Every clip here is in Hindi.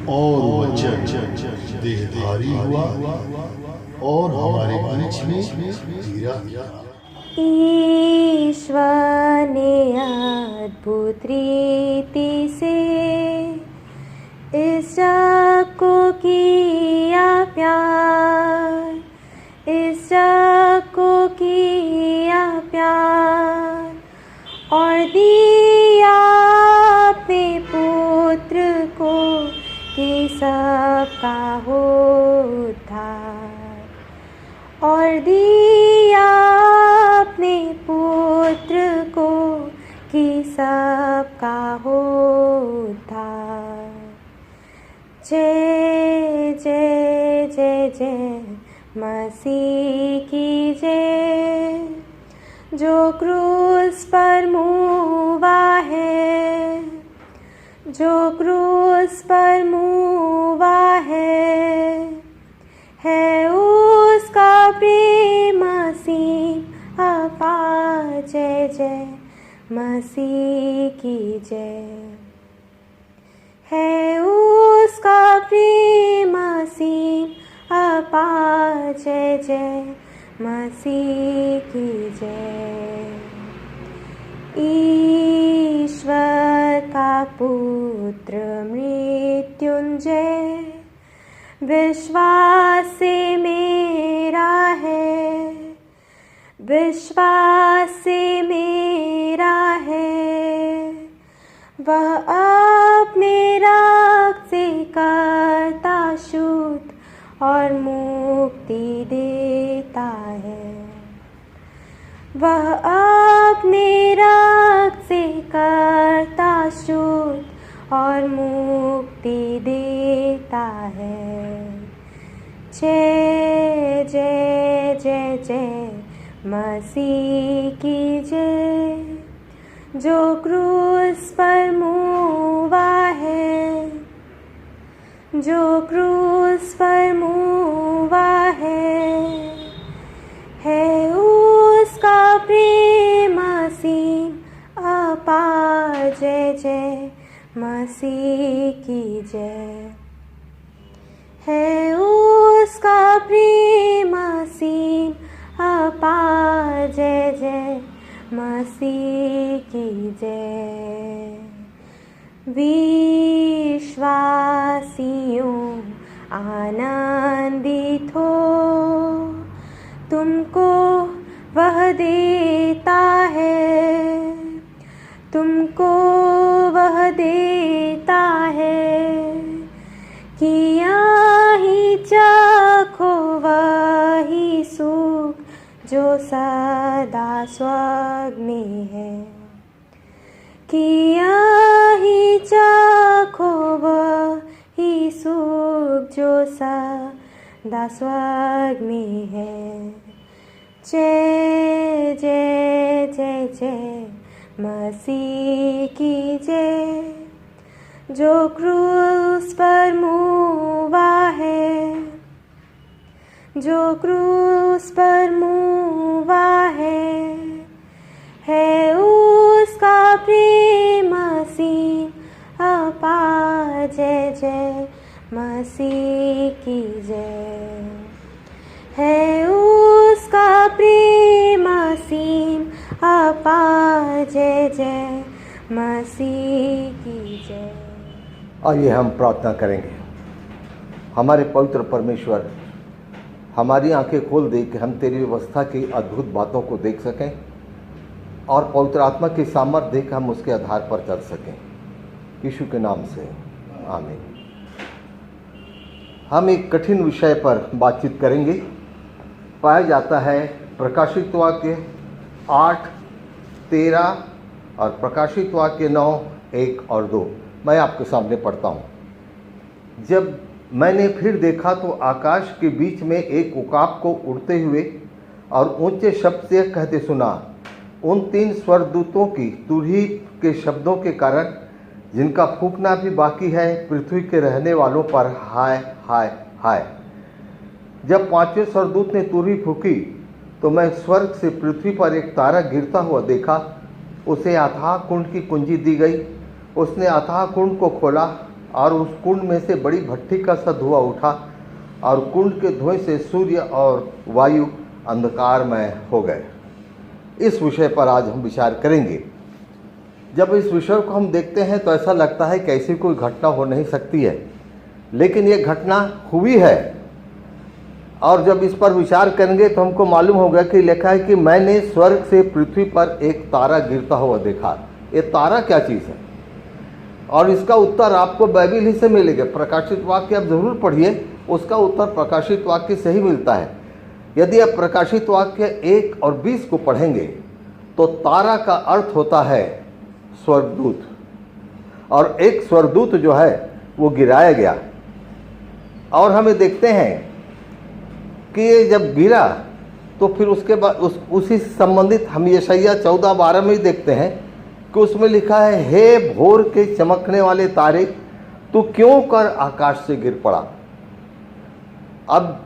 और वचन देहधारी हुआ और हमारे बीच में गिरा। ईश्वर ने अद्भुत रीति से इस जग को किया प्यार, इस जग को किया प्यार और दिया अपने पुत्र को कि सबका हो उद्धार, और दिया अपने पुत्र को कि सबका हो उद्धार। जय जय जय जय मसीह की जय, जो क्रूस पर मुआ है, जो क्रूस पर मुआ है उसका प्रेम असीम अपार। जय जय मसीह की जय, है उसका प्रेम असीम अपार। जय जय मसीह की जय। ईश्वर का पुत्र मृत्युंजय विश्वास से मेरा है, विश्वास से मेरा है। वह अपने रक्त से करता शुद्ध और मुक्ति देता है। वह अपने रक्त से करता शुद्ध और मुक्ति देता है। जय जय जय जय मसीह की जय, जो क्रूस पर मुआ है, जो क्रूस पर मुआ है उसका प्रेम असीम अपार। जय जय मसीह की जय, है उसका प्रेम असीम अपार। जय जय मसीह की जय। विश्वासियों आनंदित हो, तुमको वह देता है, तुमको वह देता है कि यहीं चाखो वही सुख जो सदा स्वर्ग में है, कि यहीं चाखो वही सुख जो सदा स्वर्ग में है। जय जय जय जय मसीह की जय, जो क्रूस पर मुआ है, जो क्रूस पर मुआ है उसका प्रेम असीम अपार। जय जय मसीह की जय, है उसका प्रेम असीम अपार। जय जय मसीह की जय। आइए हम प्रार्थना करेंगे। हमारे पवित्र परमेश्वर, हमारी आंखें खोल दे कि हम तेरी व्यवस्था की अद्भुत बातों को देख सकें और पवित्र आत्मा की सामर्थ्य देख हम उसके आधार पर चल सकें। यीशु के नाम से आमीन। हम एक कठिन विषय पर बातचीत करेंगे। पाया जाता है प्रकाशित वाक्य 8:13 और प्रकाशित वाक्य 9:1 और 2। मैं आपके सामने पढ़ता हूँ। जब मैंने फिर देखा तो आकाश के बीच में एक उकाब को उड़ते हुए और ऊंचे शब्द से कहते सुना, उन 3 स्वर्गदूतों की तुरही के शब्दों के कारण जिनका फूंकना भी बाकी है, पृथ्वी के रहने वालों पर हाय हाय हाय। जब 5वें स्वर्गदूत ने तुरही फूंकी तो मैं स्वर्ग से पृथ्वी पर एक तारा गिरता हुआ देखा। उसे अथाह कुंड की कुंजी दी गई। उसने अथाह कुंड को खोला और उस कुंड में से बड़ी भट्ठी का सा धुआं उठा और कुंड के धुएं से सूर्य और वायु अंधकारमय हो गए। इस विषय पर आज हम विचार करेंगे। जब इस विषय को हम देखते हैं तो ऐसा लगता है कि ऐसी कोई घटना हो नहीं सकती है, लेकिन ये घटना हुई है। और जब इस पर विचार करेंगे तो हमको मालूम होगा कि लिखा है कि मैंने स्वर्ग से पृथ्वी पर एक तारा गिरता हुआ देखा। ये तारा क्या चीज़ है? और इसका उत्तर आपको बाइबिल ही से मिलेगा। प्रकाशित वाक्य आप जरूर पढ़िए, उसका उत्तर प्रकाशित वाक्य से ही मिलता है। यदि आप प्रकाशित वाक्य 1 और 20 को पढ़ेंगे तो तारा का अर्थ होता है स्वर्गदूत, और एक स्वर्गदूत जो है वो गिराया गया। और हमें देखते हैं कि ये जब गिरा तो फिर उसके बाद उसी से संबंधित हम यशायाह 14:12 में ही देखते हैं कि उसमें लिखा है, हे भोर के चमकने वाले तारे, तू क्यों कर आकाश से गिर पड़ा। अब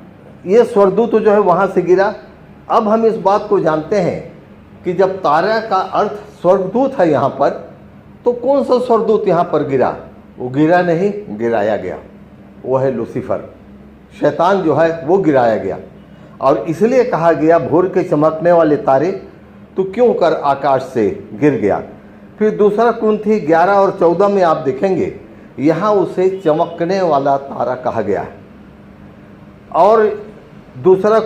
ये स्वर्गदूत जो है वहाँ से गिरा। अब हम इस बात को जानते हैं कि जब तारा का अर्थ स्वर्गदूत है यहाँ पर, तो कौन सा स्वर्गदूत यहाँ पर गिरा? वो गिरा नहीं, गिराया गया। वो है लूसीफर, शैतान जो है वो गिराया गया। और इसलिए कहा गया, भोर के चमकने वाले तारे, तू क्यों कर आकाश से गिर गया। फिर दूसरा कुरिन्थी 11 और 14 में आप देखेंगे, यहाँ उसे चमकने वाला तारा कहा गया है। और दूसरा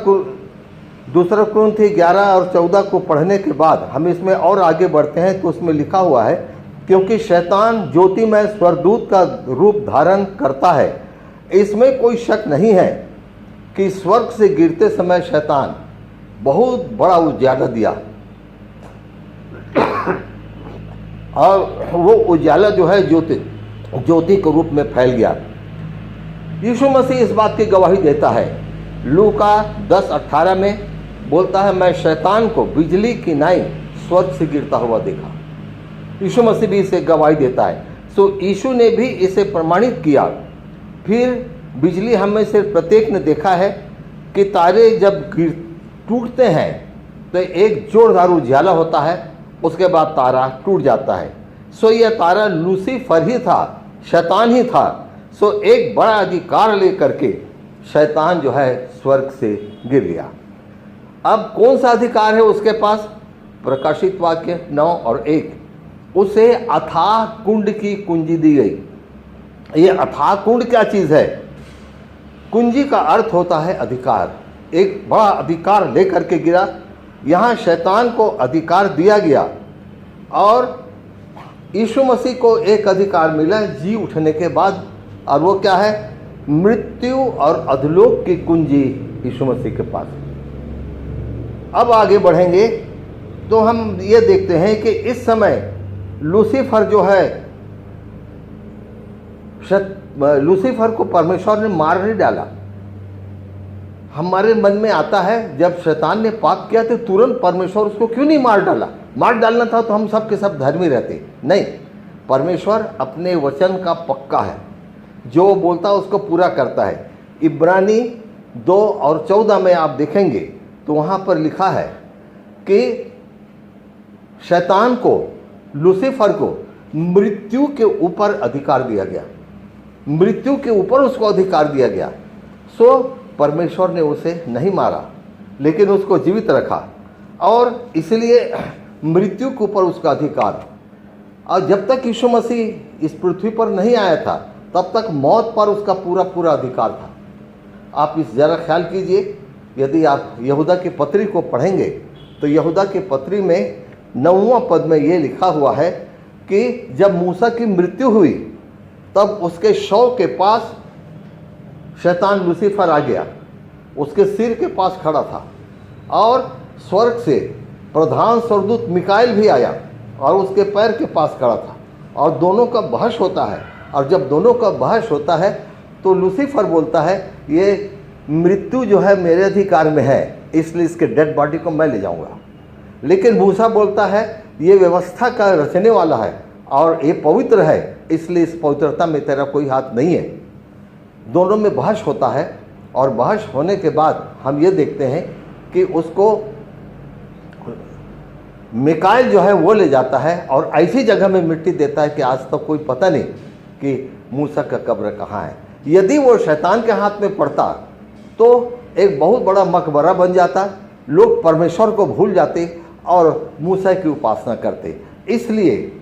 कुरिन्थी 11 और 14 को पढ़ने के बाद हम इसमें और आगे बढ़ते हैं तो उसमें लिखा हुआ है, क्योंकि शैतान ज्योतिमय स्वर्गदूत का रूप धारण करता है। इसमें कोई शक नहीं है कि स्वर्ग से गिरते समय शैतान बहुत बड़ा उजाला दिया, और वो उजाला जो है ज्योति के रूप में फैल गया। यीशु मसीह इस बात की गवाही देता है। लूका 10:18 में बोलता है, मैं शैतान को बिजली की नाई स्वर्ग से गिरता हुआ देखा। यीशु मसीह भी इसे गवाही देता है। सो यीशु ने भी इसे प्रमाणित किया। फिर बिजली हम में से प्रत्येक ने देखा है कि तारे जब टूटते हैं तो एक जोरदार उजाला होता है, उसके बाद तारा टूट जाता है। सो यह तारा लूसीफर ही था, शैतान ही था। सो एक बड़ा अधिकार लेकर के शैतान जो है स्वर्ग से गिर गया। अब कौन सा अधिकार है उसके पास? प्रकाशित वाक्य 9 और 1, उसे अथाह कुंड की कुंजी दी गई। ये अथाह कुंड क्या चीज़ है? कुंजी का अर्थ होता है अधिकार। एक बड़ा अधिकार लेकर के गिरा। यहाँ शैतान को अधिकार दिया गया, और यीशु मसीह को एक अधिकार मिला जी उठने के बाद, और वो क्या है? मृत्यु और अधोलोक की कुंजी यीशु मसीह के पास। अब आगे बढ़ेंगे तो हम ये देखते हैं कि इस समय लूसीफर जो है, लूसीफर को परमेश्वर ने मार नहीं डाला। हमारे मन में आता है, जब शैतान ने पाप किया तो तुरंत परमेश्वर उसको क्यों नहीं मार डाला? मार डालना था तो हम सब के सब धर्मी रहते। नहीं, परमेश्वर अपने वचन का पक्का है, जो बोलता है उसको पूरा करता है। इब्रानी 2 और 14 में आप देखेंगे तो वहाँ पर लिखा है कि शैतान को, लूसीफर को मृत्यु के ऊपर अधिकार दिया गया। मृत्यु के ऊपर उसको अधिकार दिया गया। सो परमेश्वर ने उसे नहीं मारा, लेकिन उसको जीवित रखा, और इसलिए मृत्यु के ऊपर उसका अधिकार। और जब तक यीशु मसीह इस पृथ्वी पर नहीं आया था, तब तक मौत पर उसका पूरा पूरा अधिकार था। आप इस जरा ख्याल कीजिए, यदि आप यहूदा की पत्री को पढ़ेंगे तो यहूदा की पत्री में 9वां पद में ये लिखा हुआ है कि जब मूसा की मृत्यु हुई तब उसके शव के पास शैतान लूसीफर आ गया, उसके सिर के पास खड़ा था, और स्वर्ग से प्रधान स्वर्गदूत मिकाएल भी आया और उसके पैर के पास खड़ा था, और दोनों का बहस होता है। और जब दोनों का बहस होता है तो लूसीफर बोलता है, ये मृत्यु जो है मेरे अधिकार में है, इसलिए इसके डेड बॉडी को मैं ले जाऊंगा। लेकिन मूसा बोलता है, ये व्यवस्था का रचने वाला है और ये पवित्र है, इसलिए इस पवित्रता में तेरा कोई हाथ नहीं है। दोनों में बहस होता है, और बहस होने के बाद हम ये देखते हैं कि उसको मिकाएल जो है वो ले जाता है और ऐसी जगह में मिट्टी देता है कि आज तक कोई पता नहीं कि मूसा का कब्र कहाँ है। यदि वो शैतान के हाथ में पड़ता तो एक बहुत बड़ा मकबरा बन जाता, लोग परमेश्वर को भूल जाते और मूसा की उपासना करते। इसलिए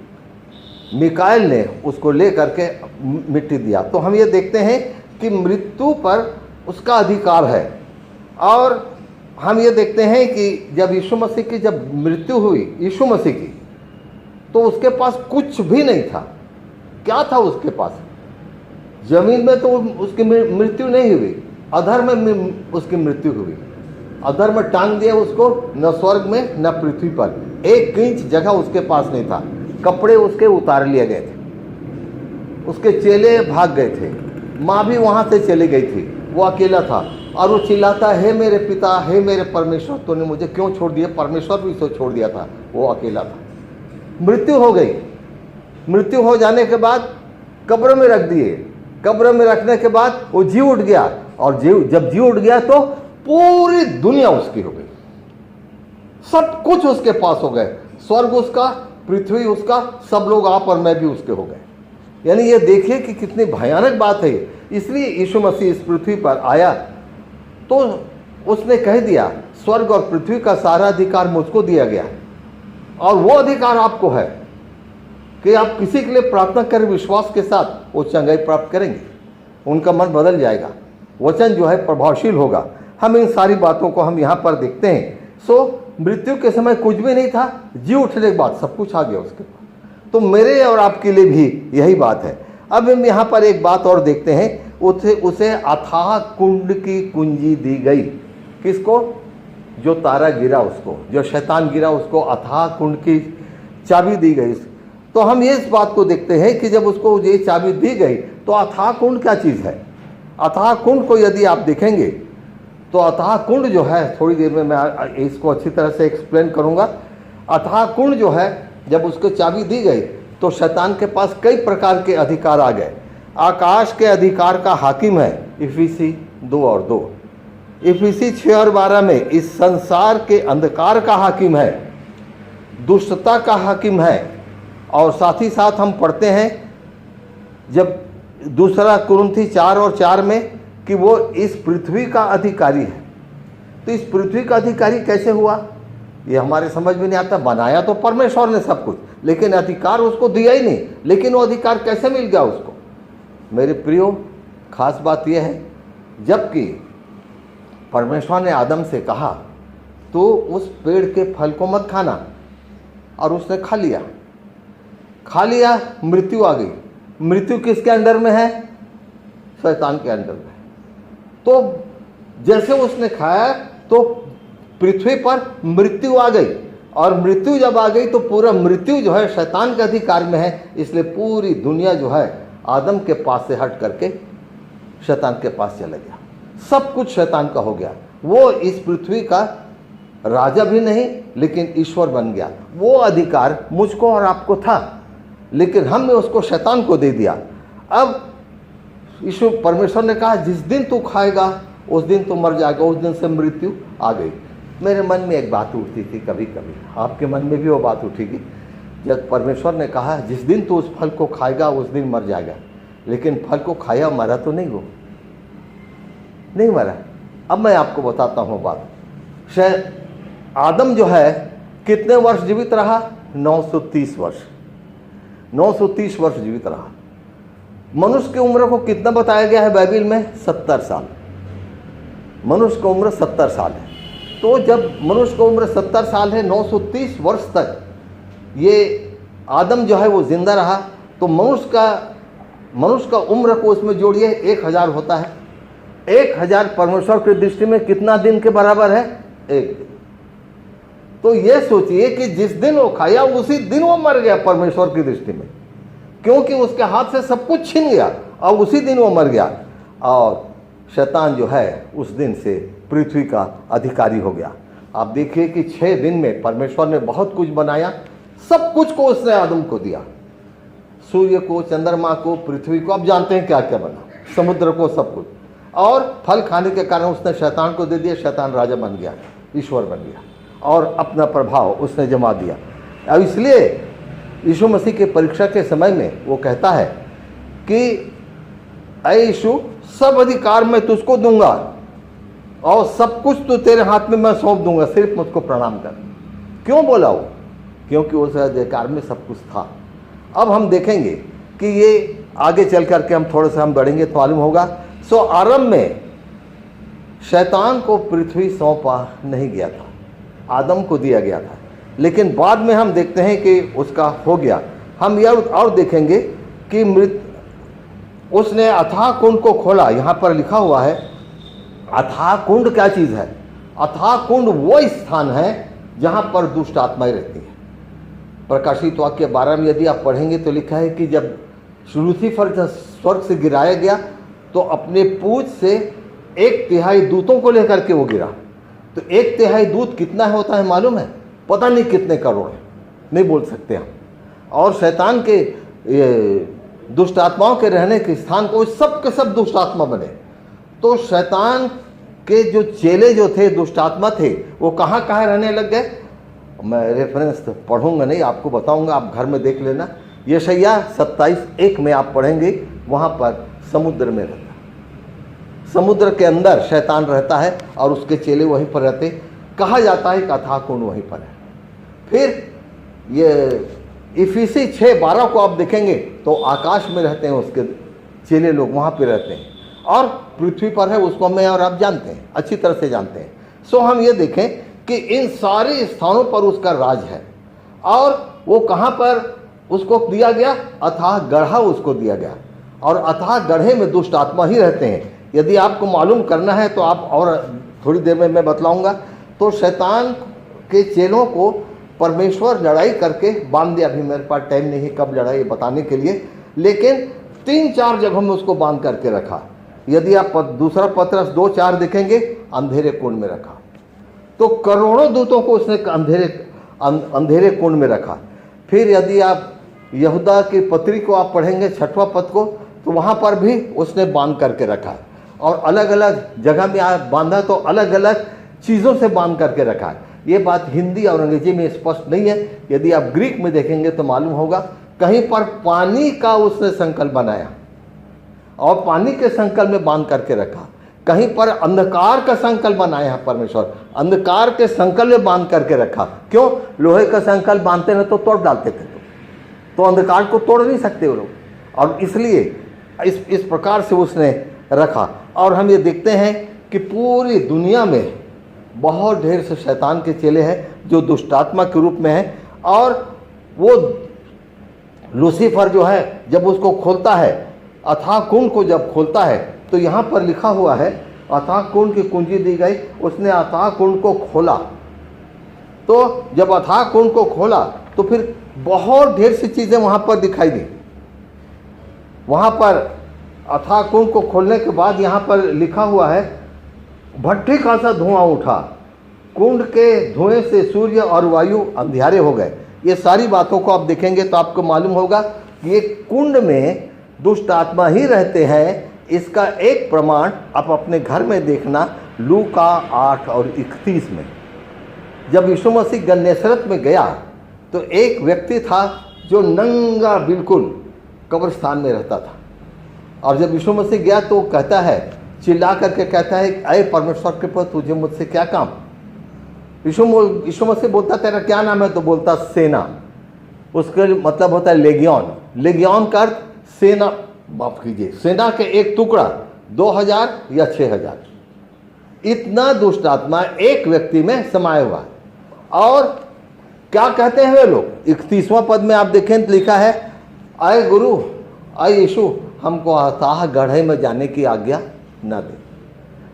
मिकाएल ने उसको ले करके मिट्टी दिया। तो हम ये देखते हैं कि मृत्यु पर उसका अधिकार है। और हम ये देखते हैं कि जब यीशु मसीह की जब मृत्यु हुई यीशु मसीह की, तो उसके पास कुछ भी नहीं था। क्या था उसके पास? जमीन में तो उसकी मृत्यु नहीं हुई, अधर्म में उसकी मृत्यु हुई। अधर्म टांग दिया उसको, न स्वर्ग में न पृथ्वी पर, 1 इंच जगह उसके पास नहीं था। कपड़े उसके उतार लिए गए थे, उसके चेले भाग गए थे, माँ भी वहाँ से चली गई थी, वो अकेला था। और वो चिल्लाता, हे मेरे पिता, हे मेरे परमेश्वर, तूने मुझे क्यों छोड़ दिया? परमेश्वर भी उसको छोड़ दिया था, वो अकेला था। मृत्यु हो गई। मृत्यु हो जाने के बाद कब्र में रख दिए। कब्र में रखने के बाद वो जी उठ गया, और जब जी उठ गया तो पूरी दुनिया उसकी हो गई, सब कुछ उसके पास हो गए। स्वर्ग उसका, पृथ्वी उसका, सब लोग आप और मैं भी उसके हो गए। यानी ये देखिए कि कितनी भयानक बात है। इसलिए यीशु मसीह इस पृथ्वी पर आया तो उसने कह दिया, स्वर्ग और पृथ्वी का सारा अधिकार मुझको दिया गया, और वो अधिकार आपको है कि आप किसी के लिए प्रार्थना करें, विश्वास के साथ वो चंगाई प्राप्त करेंगे, उनका मन बदल जाएगा, वचन जो है प्रभावशील होगा। हम इन सारी बातों को हम यहाँ पर देखते हैं। मृत्यु के समय कुछ भी नहीं था, जी उठने के बाद सब कुछ आ गया उसके पास। तो मेरे और आपके लिए भी यही बात है। अब हम यहाँ पर एक बात और देखते हैं, उसे अथाह कुंड की कुंजी दी गई। किसको? जो तारा गिरा उसको, जो शैतान गिरा उसको अथाह कुंड की चाबी दी गई। तो हम ये इस बात को देखते हैं कि जब उसको ये चाबी दी गई तो अथाह कुंड क्या चीज़ है? अथाह कुंड को यदि आप देखेंगे तो अथाह कुंड जो है, थोड़ी देर में मैं इसको अच्छी तरह से एक्सप्लेन करूंगा। अथाह कुंड जो है, जब उसको चाबी दी गई तो शैतान के पास कई प्रकार के अधिकार आ गए। आकाश के अधिकार का हाकिम है इफिसी 2 और 2, इफिसी 6 और 12 में इस संसार के अंधकार का हाकिम है, दुष्टता का हाकिम है। और साथ ही साथ हम पढ़ते हैं जब 2 कुरिन्थी 4 और 4 में कि वो इस पृथ्वी का अधिकारी है। तो इस पृथ्वी का अधिकारी कैसे हुआ ये हमारे समझ में नहीं आता। बनाया तो परमेश्वर ने सब कुछ, लेकिन अधिकार उसको दिया ही नहीं। लेकिन वो अधिकार कैसे मिल गया उसको? मेरे प्रियो, खास बात यह है, जबकि परमेश्वर ने आदम से कहा तो उस पेड़ के फल को मत खाना, और उसने खा लिया, मृत्यु आ गई। मृत्यु किसके अंडर में है? शैतान के अंडर में। तो जैसे उसने खाया तो पृथ्वी पर मृत्यु आ गई, और मृत्यु जब आ गई तो पूरा मृत्यु जो है शैतान के अधिकार में है। इसलिए पूरी दुनिया जो है आदम के पास से हट करके शैतान के पास चला गया। सब कुछ शैतान का हो गया। वो इस पृथ्वी का राजा भी नहीं, लेकिन ईश्वर बन गया। वो अधिकार मुझको और आपको था, लेकिन हमने उसको शैतान को दे दिया। अब यीशु परमेश्वर ने कहा, जिस दिन तू खाएगा उस दिन तू मर जाएगा। उस दिन से मृत्यु आ गई। मेरे मन में एक बात उठती थी, कभी कभी आपके मन में भी वो बात उठेगी, जब परमेश्वर ने कहा जिस दिन तू उस फल को खाएगा उस दिन मर जाएगा, लेकिन फल को खाया, मरा तो नहीं, वो नहीं मरा। अब मैं आपको बताता हूँ बात। आदम जो है कितने वर्ष जीवित रहा? 930 वर्ष। 930 वर्ष जीवित रहा। मनुष्य की उम्र को कितना बताया गया है बाइबल में? 70 साल। मनुष्य की उम्र 70 साल है। तो जब मनुष्य की उम्र 70 साल है, 930 वर्ष तक ये आदम जो है वो जिंदा रहा, तो मनुष्य का उम्र को उसमें जोड़िए, 1000 होता है। 1000 परमेश्वर की दृष्टि में कितना दिन के बराबर है? 1 दिन। तो ये सोचिए कि जिस दिन वो खाया उसी दिन वो मर गया परमेश्वर की दृष्टि में, क्योंकि उसके हाथ से सब कुछ छीन गया और उसी दिन वो मर गया। और शैतान जो है उस दिन से पृथ्वी का अधिकारी हो गया। आप देखिए कि 6 दिन में परमेश्वर ने बहुत कुछ बनाया। सब कुछ को उसने आदम को दिया, सूर्य को, चंद्रमा को, पृथ्वी को। अब जानते हैं क्या क्या बना, समुद्र को, सब कुछ। और फल खाने के कारण उसने शैतान को दे दिया। शैतान राजा बन गया, ईश्वर बन गया, और अपना प्रभाव उसने जमा दिया। अब इसलिए यीशु मसीह के परीक्षा के समय में वो कहता है कि ऐ यीशु, सब अधिकार मैं तुझको दूंगा और सब कुछ तो तेरे हाथ में मैं सौंप दूंगा, सिर्फ मुझको प्रणाम कर। क्यों बोला वो? क्योंकि उस अधिकार में सब कुछ था। अब हम देखेंगे कि ये आगे चल करके हम थोड़ा सा हम बढ़ेंगे तो मालूम होगा। सो आरंभ में शैतान को पृथ्वी सौंपा नहीं गया था, आदम को दिया गया था, लेकिन बाद में हम देखते हैं कि उसका हो गया। हम यह और देखेंगे कि उसने अथाह कुंड को खोला। यहाँ पर लिखा हुआ है अथाह कुंड क्या चीज़ है? अथाह कुंड वो स्थान है जहाँ पर दुष्ट आत्माएं रहती हैं। प्रकाशित वाक्य 12 में यदि आप पढ़ेंगे तो लिखा है कि जब लूसीफर स्वर्ग से गिराया गया तो अपने पूंछ से 1/3 दूतों को लेकर के वो गिरा। तो 1/3 दूत कितना होता है मालूम है? पता नहीं कितने करोड़ है, नहीं बोल सकते हम। और शैतान के दुष्ट आत्माओं के रहने के स्थान को सब के सब दुष्ट आत्मा बने। तो शैतान के जो चेले जो थे, दुष्ट आत्मा थे, वो कहाँ कहाँ रहने लग गए? मैं रेफरेंस पढ़ूंगा नहीं, आपको बताऊंगा, आप घर में देख लेना। यशायाह 27:1 में आप पढ़ेंगे, वहाँ पर समुद्र में रहता है। समुद्र के अंदर शैतान रहता है और उसके चेले वहीं पर रहते। कहा जाता है कि अथाह कुंड वहीं पर है। फिर ये इफिसी 6:12 को आप देखेंगे तो आकाश में रहते हैं उसके चेले लोग, वहाँ पे रहते हैं, और पृथ्वी पर है, उसको मैं और आप जानते हैं, अच्छी तरह से जानते हैं। सो हम ये देखें कि इन सारे स्थानों पर उसका राज है। और वो कहाँ पर उसको दिया गया? अथाह गढ़ा उसको दिया गया। और अथाह गढ़े में दुष्ट आत्मा ही रहते हैं। यदि आपको मालूम करना है तो आप, और थोड़ी देर में मैं बतलाऊंगा। तो शैतान के चेलों को परमेश्वर लड़ाई करके बांध दिया। अभी मेरे पास टाइम नहीं कब लड़ाई बताने के लिए, लेकिन 3-4 जगहों में उसको बांध करके रखा। यदि आप दूसरा पत्रस 2:4 देखेंगे, अंधेरे कुंड में रखा। तो करोड़ों दूतों को उसने अंधेरे कुंड में रखा। फिर यदि आप यहूदा की पत्री को आप पढ़ेंगे 6वां पद को, तो वहाँ पर भी उसने बांध करके रखा। और अलग अलग जगह में आप बांधा तो अलग अलग चीज़ों से बांध करके रखा है। ये बात हिंदी और अंग्रेजी में स्पष्ट नहीं है। यदि आप ग्रीक में देखेंगे तो मालूम होगा, कहीं पर पानी का उसने संकल्प बनाया और पानी के संकल्प में बांध करके रखा। कहीं पर अंधकार का संकल्प बनाया है परमेश्वर, अंधकार के संकल्प में बांध करके रखा। क्यों? लोहे का संकल्प बांधते ना तो तोड़ डालते थे, तो अंधकार को तोड़ नहीं सकते वो लोग, और इसलिए इस प्रकार से उसने रखा। और हम ये देखते हैं कि पूरी दुनिया में बहुत ढेर से शैतान के चेले हैं जो दुष्टात्मा के रूप में हैं। और वो लूसीफर जो है, जब उसको खोलता है, अथाह कुंड को जब खोलता है, तो यहाँ पर लिखा हुआ है अथाह कुंड की कुंजी दी गई। उसने अथाह कुंड को खोला। तो जब अथाह कुंड को खोला तो फिर बहुत ढेर सी चीज़ें वहाँ पर दिखाई दी। वहाँ पर अथाह कुंड को खोलने के बाद यहाँ पर लिखा हुआ है, भट्ठी का सा धुआं उठा, कुंड के धुएं से सूर्य और वायु अंधियारे हो गए। ये सारी बातों को आप देखेंगे तो आपको मालूम होगा कि ये कुंड में दुष्ट आत्मा ही रहते हैं। इसका एक प्रमाण आप अपने घर में देखना, लूका 8 और 31 में। जब यीशु मसीह गन्नेसरत में गया तो एक व्यक्ति था जो नंगा बिल्कुल कब्रिस्तान में रहता था। और जब यीशु मसीह गया तो कहता है, चिल्ला करके कहता है, अय परमेश्वर के पुत्र, तुझे मुझसे क्या काम? यीशु मसीह बोलता, तेरा क्या नाम है? तो बोलता, सेना। उसका मतलब होता है लेगियन। लेगियन का अर्थ सेना, माफ कीजिए, सेना के एक टुकड़ा, 2000 या 6000। इतना दुष्ट आत्मा एक व्यक्ति में समाया हुआ है। और क्या कहते हैं वे लोग? 31वां पद में आप देखें तो लिखा है, आए गुरु, आए यीशु, हमको अथाह गड्ढे में जाने की आज्ञा न दे।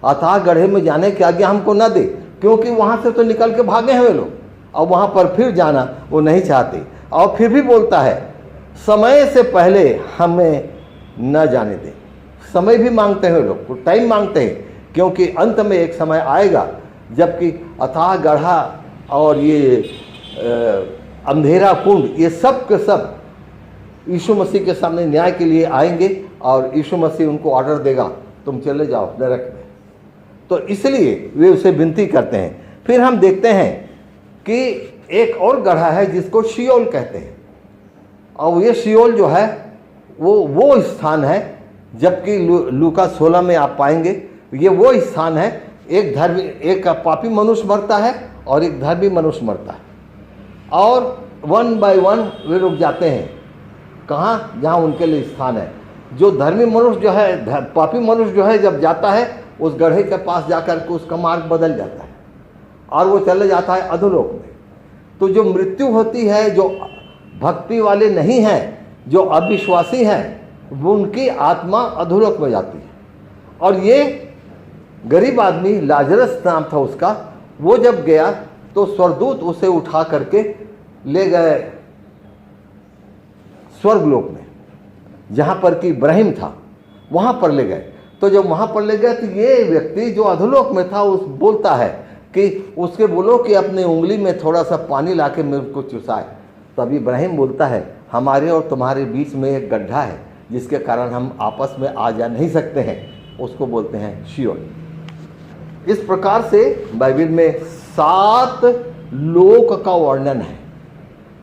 अथाह गड्ढे में जाने की आज्ञा हमको न दे, क्योंकि वहाँ से तो निकल के भागे हैं वे लोग, और वहाँ पर फिर जाना वो नहीं चाहते। और फिर भी बोलता है, समय से पहले हमें न जाने दें। समय भी मांगते हैं लोग, टाइम मांगते हैं, क्योंकि अंत में एक समय आएगा जबकि अथाह गड्ढा और ये अंधेरा कुंड, ये सब के सब यीशु मसीह के सामने न्याय के लिए आएंगे और यीशु मसीह उनको ऑर्डर देगा, तुम चले जाओ नरक में। तो इसलिए वे उसे विनती करते हैं। फिर हम देखते हैं कि एक और गड्ढा है जिसको शियोल कहते हैं। और ये शियोल जो है वो स्थान है जबकि लूका 16 में आप पाएंगे ये वो स्थान है, एक पापी मनुष्य मरता है और एक धर्मी मनुष्य मरता है, और 1 बाय 1 वे लोग जाते हैं कहाँ, जहाँ उनके लिए स्थान है। जो धर्मी मनुष्य जो है, पापी मनुष्य जो है, जब जाता है उस गड्ढे के पास जाकर के उसका मार्ग बदल जाता है और वो चले जाता है अधोलोक में। तो जो मृत्यु होती है, जो भक्ति वाले नहीं हैं, जो अविश्वासी हैं, वो उनकी आत्मा अधोलोक में जाती है। और ये गरीब आदमी लाजरस नाम था उसका, वो जब गया तो स्वर्गदूत उसे उठा करके ले गए स्वर्गलोक में, जहाँ पर कि इब्राहिम था, वहाँ पर ले गए। तो जब वहाँ पर ले गए तो ये व्यक्ति जो अधोलोक में था उस बोलता है कि उसके बोलो कि अपने उंगली में थोड़ा सा पानी लाके मेरे को चुसाए। तब इब्राहिम बोलता है हमारे और तुम्हारे बीच में एक गड्ढा है जिसके कारण हम आपस में आ जा नहीं सकते हैं, उसको बोलते हैं शियोल। इस प्रकार से बाइबल में 7 लोक का वर्णन है।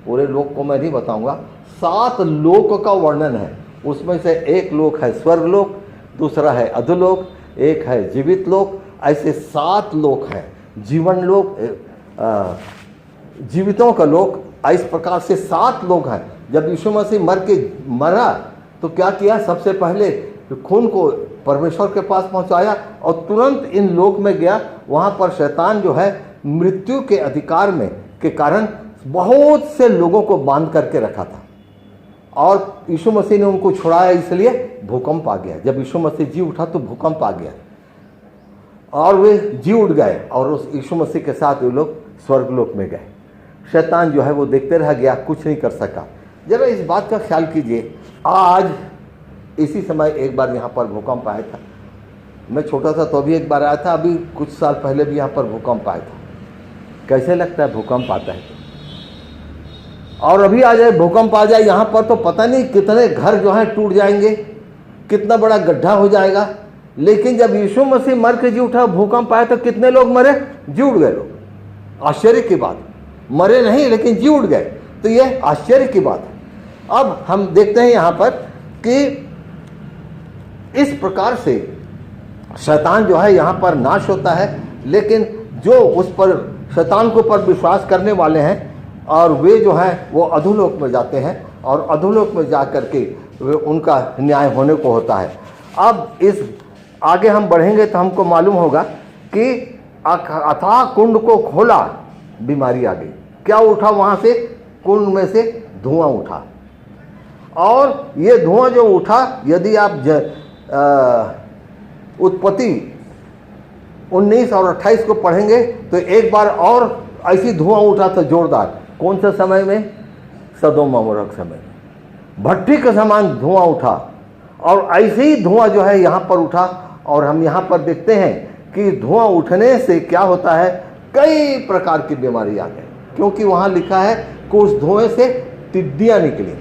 पूरे लोक को मैं नहीं बताऊंगा, 7 लोक का वर्णन है। उसमें से एक लोक है स्वर्गलोक, दूसरा है अधोलोक, एक है जीवित लोक, ऐसे 7 लोक हैं। जीवन लोक, जीवितों का लोक, इस प्रकार से 7 लोग हैं। जब यीशु मसीह मरा तो क्या किया, सबसे पहले खून को परमेश्वर के पास पहुंचाया और तुरंत इन लोक में गया। वहाँ पर शैतान जो है मृत्यु के अधिकार में के कारण बहुत से लोगों को बांध करके रखा था, और यीशु मसीह ने उनको छुड़ाया, इसलिए भूकंप आ गया। जब यीशु मसीह जी उठा तो भूकंप आ गया और वे जी उठ गए, और उस यीशु मसीह के साथ वे लोग स्वर्गलोक में गए। शैतान जो है वो देखते रह गया, कुछ नहीं कर सका। जरा इस बात का ख्याल कीजिए, आज इसी समय एक बार यहाँ पर भूकंप आया था। मैं छोटा था तो अभी एक बार आया था, अभी कुछ साल पहले भी यहाँ पर भूकंप आया था। कैसे लगता है भूकंप आता है तो? और अभी आ जाए, भूकंप आ जाए यहाँ पर तो पता नहीं कितने घर जो हैं टूट जाएंगे, कितना बड़ा गड्ढा हो जाएगा। लेकिन जब यीशु मसीह मर के जी उठा, भूकंप आया तो कितने लोग मरे? जी उठ गए लोग। आश्चर्य की बात, मरे नहीं लेकिन जी उठ गए। तो ये आश्चर्य की बात है। अब हम देखते हैं यहाँ पर कि इस प्रकार से शैतान जो है यहाँ पर नाश होता है, लेकिन जो उस पर शैतान के ऊपर विश्वास करने वाले हैं और वे जो हैं वो अधोलोक में जाते हैं, और अधोलोक में जा कर के उनका न्याय होने को होता है। अब इस आगे हम बढ़ेंगे तो हमको मालूम होगा कि अथाह कुंड को खोला, बीमारी आ गई। क्या उठा वहाँ से? कुंड में से धुआं उठा, और ये धुआं जो उठा, यदि आप उत्पत्ति 19 और 28 को पढ़ेंगे तो एक बार और ऐसी धुआं उठा था जोरदार। कौन से समय में? सदोम अमोरा के समय में भट्टी के समान धुआं उठा, और ऐसे ही धुआं जो है यहाँ पर उठा। और हम यहाँ पर देखते हैं कि धुआं उठने से क्या होता है, कई प्रकार की बीमारी आ गई, क्योंकि वहाँ लिखा है कि उस धुएं से टिड्डियाँ निकली।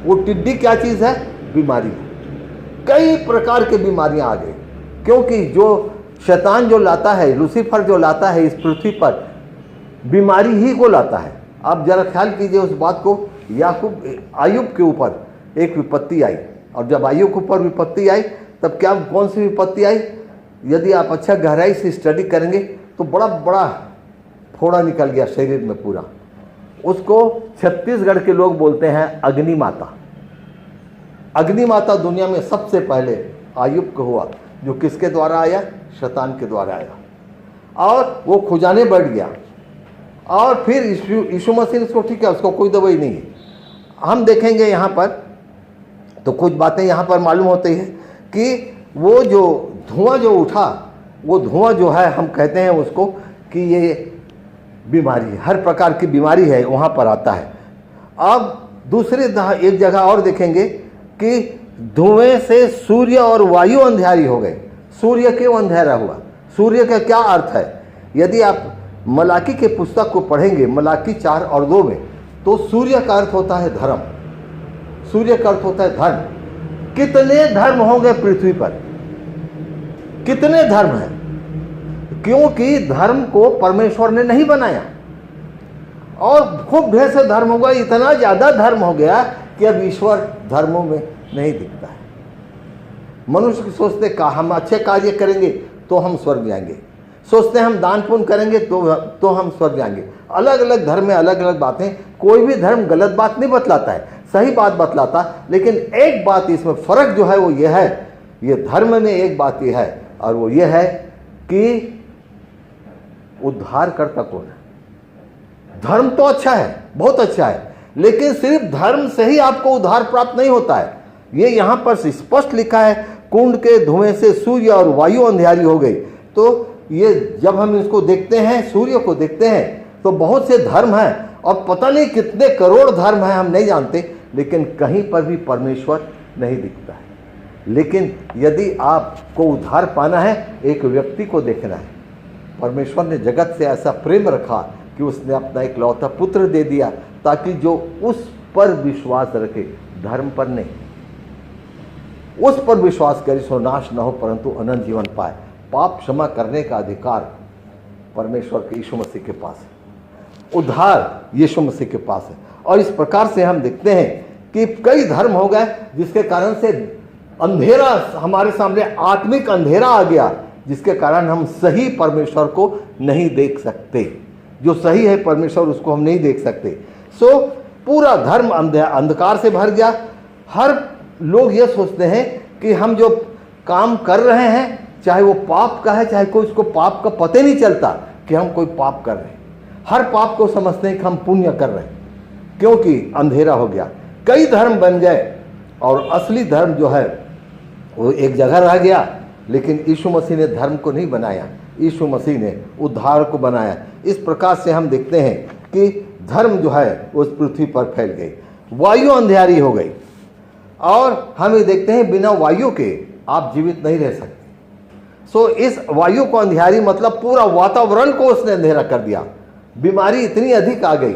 वो टिड्डी क्या चीज़ है? बीमारी है। कई प्रकार की बीमारियाँ आ गई, क्योंकि जो शैतान जो लाता है, लूसीफर जो लाता है इस पृथ्वी पर, बीमारी ही को लाता है। आप जरा ख्याल कीजिए उस बात को। आयुब के ऊपर एक विपत्ति आई, और जब आयुब के ऊपर विपत्ति आई तब क्या, कौन सी विपत्ति आई? यदि आप अच्छा गहराई से स्टडी करेंगे तो बड़ा बड़ा फोड़ा निकल गया शरीर में पूरा। उसको छत्तीसगढ़ के लोग बोलते हैं अग्नि माता। अग्नि माता दुनिया में सबसे पहले आयुब को हुआ, जो किसके द्वारा आया? शैतान के द्वारा आया, और वो खुजाने बढ़ गया। और फिर यीशु मसीह ने उसको, ठीक है, उसको कोई दवाई नहीं है। हम देखेंगे यहाँ पर तो कुछ बातें यहाँ पर मालूम होती है कि वो जो धुआं जो उठा, वो धुआं जो है हम कहते हैं उसको कि ये बीमारी है, हर प्रकार की बीमारी है वहाँ पर आता है। अब दूसरे एक जगह और देखेंगे कि धुएं से सूर्य और वायु अंधेरी हो गए। सूर्य क्यों अंधेरा हुआ? सूर्य का क्या अर्थ है? यदि आप मलाकी के पुस्तक को पढ़ेंगे, मलाकी 4 और 2 में, तो सूर्य का अर्थ होता है धर्म। सूर्य का अर्थ होता है धर्म। कितने धर्म होंगे पृथ्वी पर? कितने धर्म हैं? क्योंकि धर्म को परमेश्वर ने नहीं बनाया, और खूब ढेर से धर्म हो गया। इतना ज़्यादा धर्म हो गया कि अब ईश्वर धर्मों में नहीं दिखता है। मनुष्य की सोचते का हम अच्छे कार्य करेंगे तो हम स्वर्ग जाएंगे, सोचते हैं हम दान पुण्य करेंगे तो हम स्वर्ग जाएंगे। अलग अलग धर्म में अलग अलग बातें, कोई भी धर्म गलत बात नहीं बतलाता है, सही बात बतलाता। लेकिन एक बात इसमें फर्क जो है वो ये है, ये धर्म में एक बात ये है, और वो ये है कि उद्धार करता कौन है। धर्म तो अच्छा है, बहुत अच्छा है, लेकिन सिर्फ धर्म से ही आपको उद्धार प्राप्त नहीं होता है। ये यहाँ पर स्पष्ट लिखा है, कुंड के धुएं से सूर्य और वायु अंधियारी हो गई। तो ये जब हम इसको देखते हैं, सूर्य को देखते हैं, तो बहुत से धर्म हैं और पता नहीं कितने करोड़ धर्म हैं, हम नहीं जानते, लेकिन कहीं पर भी परमेश्वर नहीं दिखता है। लेकिन यदि आपको उद्धार पाना है, एक व्यक्ति को देखना है। परमेश्वर ने जगत से ऐसा प्रेम रखा कि उसने अपना इकलौता पुत्र दे दिया, ताकि जो उस पर विश्वास रखे, धर्म पर नहीं, उस पर विश्वास करे सो नाश न हो परंतु अनंत जीवन पाए। पाप क्षमा करने का अधिकार परमेश्वर के यीशु मसीह के पास है, उद्धार यीशु मसीह के पास है। और इस प्रकार से हम देखते हैं कि कई धर्म हो गए जिसके कारण से अंधेरा हमारे सामने, आत्मिक अंधेरा आ गया, जिसके कारण हम सही परमेश्वर को नहीं देख सकते। जो सही है परमेश्वर, उसको हम नहीं देख सकते। सो पूरा धर्म अंधकार से भर गया। हर लोग ये सोचते हैं कि हम जो काम कर रहे हैं, चाहे वो पाप का है, चाहे कोई उसको पाप का पता नहीं चलता कि हम कोई पाप कर रहे हैं। हर पाप को समझते हैं कि हम पुण्य कर रहे हैं, क्योंकि अंधेरा हो गया। कई धर्म बन गए और असली धर्म जो है वो एक जगह रह गया। लेकिन यीशु मसीह ने धर्म को नहीं बनाया, यीशु मसीह ने उद्धार को बनाया। इस प्रकार से हम देखते हैं कि धर्म जो है उस पृथ्वी पर फैल गई, वायु अंधियारी हो गई। और हम ये देखते हैं बिना वायु के आप जीवित नहीं रह सकते। सो इस वायु को अंधियारी मतलब पूरा वातावरण को उसने अंधेरा कर दिया। बीमारी इतनी अधिक आ गई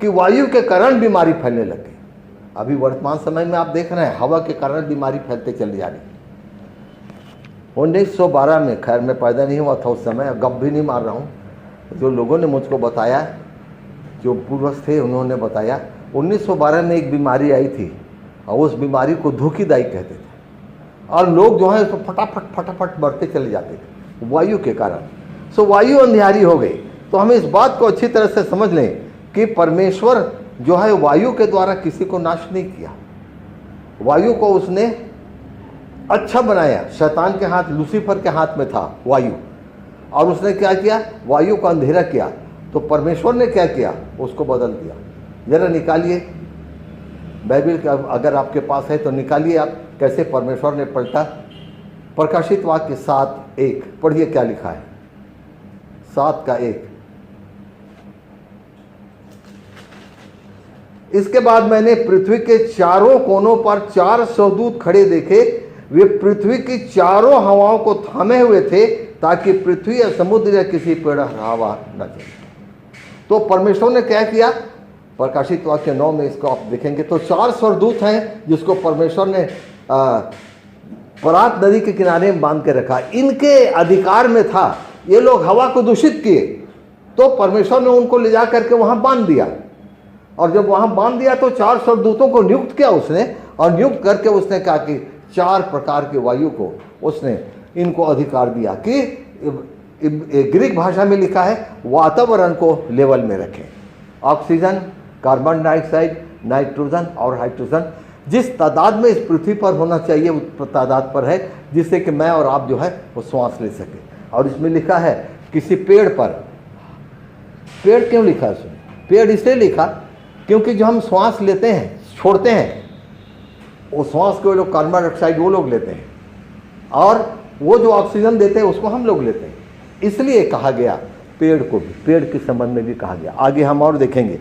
कि वायु के कारण बीमारी फैलने लग गई। अभी वर्तमान समय में आप देख रहे हैं, हवा के कारण बीमारी फैलते चली जा रही। 1912 में, खैर मैं पैदा नहीं हुआ था उस समय, गप भी नहीं मार रहा हूँ, जो लोगों ने मुझको बताया, जो पूर्वज थे उन्होंने बताया, 1912 में एक बीमारी आई थी और उस बीमारी को धूकीदाई कहते थे। और लोग जो है उसको फटाफट फटाफट बढ़ते चले जाते थे वायु के कारण। सो वायु अंधियारी हो गई। तो हमें इस बात को अच्छी तरह से समझ लें कि परमेश्वर जो है वायु के द्वारा किसी को नाश नहीं किया। वायु को उसने अच्छा बनाया। शैतान के हाथ, लूसीफर के हाथ में था वायु, और उसने क्या किया, वायु को अंधेरा किया। तो परमेश्वर ने क्या किया, उसको बदल दिया। जरा निकालिए बाइबल का, अगर आपके पास है तो निकालिए आप, कैसे परमेश्वर ने पलटा। प्रकाशित वाक्य 7:1 पढ़िए क्या लिखा है। 7:1। इसके बाद मैंने पृथ्वी के चारों कोनों पर 4 स्वर्गदूत खड़े देखे। वे पृथ्वी की चारों हवाओं को थामे हुए थे, ताकि पृथ्वी या समुद्र या किसी पेड़ हवा न चले। तो परमेश्वर ने क्या किया, प्रकाशित वाक्य 9 में इसको आप देखेंगे तो 4 स्वर्गदूत हैं जिसको परमेश्वर ने फरात नदी के किनारे में बांध के रखा। इनके अधिकार में था, ये लोग हवा को दूषित किए तो परमेश्वर ने उनको ले जा करके वहां बांध दिया। और जब वहां बांध दिया तो 4 स्वर्गदूतों को नियुक्त किया उसने, और नियुक्त करके उसने कहा कि 4 प्रकार के वायु को उसने इनको अधिकार दिया कि ग्रीक भाषा में लिखा है वातावरण को लेवल में रखें। ऑक्सीजन, कार्बन डाइऑक्साइड, नाइट्रोजन और हाइड्रोजन जिस तादाद में इस पृथ्वी पर होना चाहिए उस तादाद पर है, जिससे कि मैं और आप जो है वो श्वास ले सके। और इसमें लिखा है किसी पेड़ पर, पेड़ क्यों लिखा है उसमें, पेड़ इसलिए लिखा क्योंकि जो हम श्वास लेते हैं, छोड़ते हैं, वो श्वास को लोग कार्बन डाइऑक्साइड वो लोग लेते हैं, और वो जो ऑक्सीजन देते हैं उसको हम लोग लेते हैं। इसलिए कहा गया पेड़ को भी, पेड़ के संबंध में भी कहा गया। आगे हम और देखेंगे।